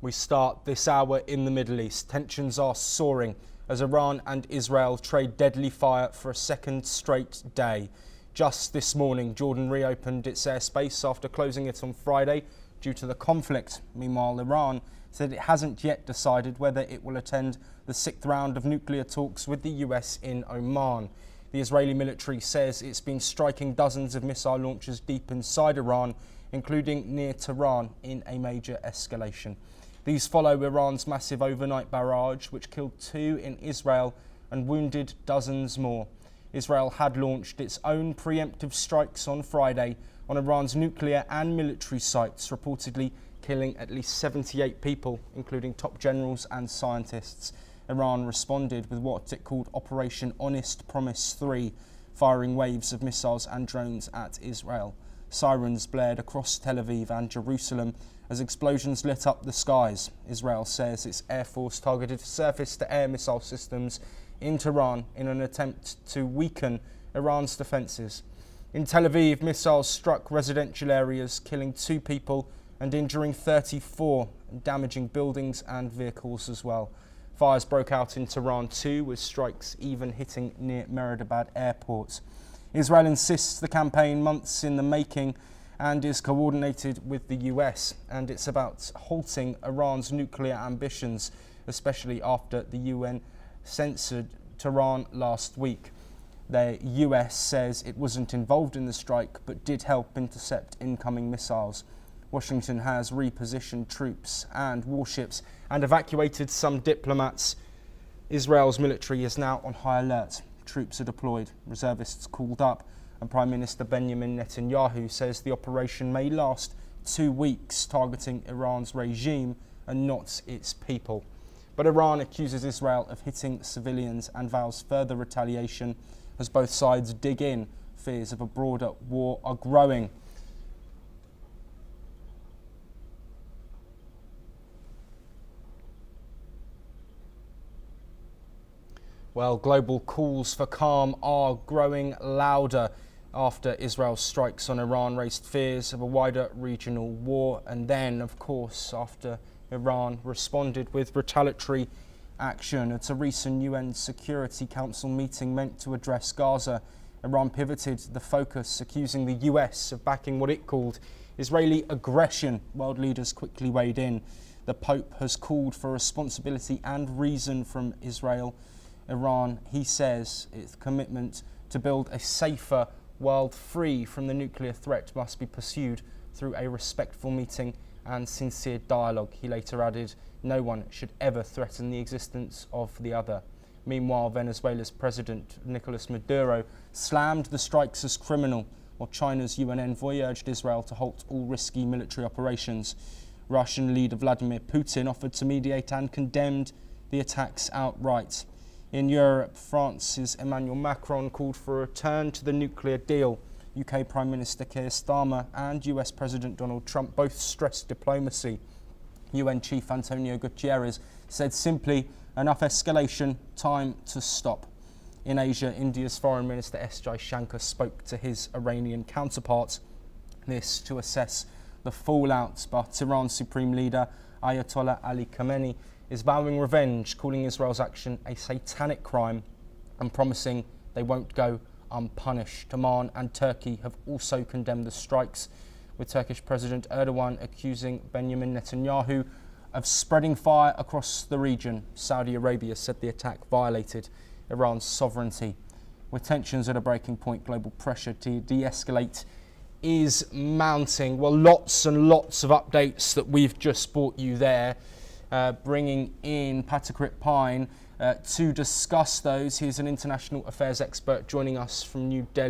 We start this hour in the Middle East. Tensions are soaring as Iran and Israel trade deadly fire for a second straight day. Just this morning, Jordan reopened its airspace after closing it on Friday due to the conflict. Meanwhile, Iran said it hasn't yet decided whether it will attend the sixth round of nuclear talks with the US in Oman. The Israeli military says it's been striking dozens of missile launches deep inside Iran, including near Tehran, in a major escalation. These follow Iran's massive overnight barrage, which killed 2 in Israel and wounded dozens more. Israel had launched its own preemptive strikes on Friday on Iran's nuclear and military sites, reportedly killing at least 78 people, including top generals and scientists. Iran responded with what it called Operation Honest Promise 3, firing waves of missiles and drones at Israel. Sirens blared across Tel Aviv and Jerusalem as explosions lit up the skies. Israel says its air force targeted surface-to-air missile systems in Tehran in an attempt to weaken Iran's defences. In Tel Aviv, missiles struck residential areas, killing 2 people and injuring 34, and damaging buildings and vehicles as well. Fires broke out in Tehran too, with strikes even hitting near Meridabad airport. Israel insists the campaign, months in the making, and is coordinated with the US, and it's about halting Iran's nuclear ambitions, especially after the UN censored Tehran last week. The US says it wasn't involved in the strike, but did help intercept incoming missiles. Washington has repositioned troops and warships and evacuated some diplomats. Israel's military is now on high alert. Troops are deployed, reservists called up, and Prime Minister Benjamin Netanyahu says the operation may last 2 weeks, targeting Iran's regime and not its people. But Iran accuses Israel of hitting civilians and vows further retaliation as both sides dig in. Fears of a broader war are growing. Well, global calls for calm are growing louder after Israel's strikes on Iran raised fears of a wider regional war, and then, of course, after Iran responded with retaliatory action. At a recent UN Security Council meeting meant to address Gaza, Iran pivoted the focus, accusing the US of backing what it called Israeli aggression. World leaders quickly weighed in. The Pope has called for responsibility and reason from Israel. Iran, he says, its commitment to build a safer world free from the nuclear threat must be pursued through a respectful meeting and sincere dialogue. He later added, no one should ever threaten the existence of the other. Meanwhile, Venezuela's President Nicolas Maduro slammed the strikes as criminal, while China's UN envoy urged Israel to halt all risky military operations. Russian leader Vladimir Putin offered to mediate and condemned the attacks outright. In Europe, France's Emmanuel Macron called for a return to the nuclear deal. UK Prime Minister Keir Starmer and US President Donald Trump both stressed diplomacy. UN Chief Antonio Guterres said simply, enough escalation, time to stop. In Asia, India's Foreign Minister S. Jaishankar spoke to his Iranian counterpart, this to assess the fallout, but Iran's Supreme Leader Ayatollah Ali Khamenei is vowing revenge, calling Israel's action a satanic crime and promising they won't go unpunished. Oman and Turkey have also condemned the strikes, with Turkish President Erdogan accusing Benjamin Netanyahu of spreading fire across the region. Saudi Arabia said the attack violated Iran's sovereignty. With tensions at a breaking point, global pressure to de-escalate is mounting. Well, lots and lots of updates that we've just brought you there. Bringing in Patakrit Pine to discuss those. He's an international affairs expert joining us from New Delhi.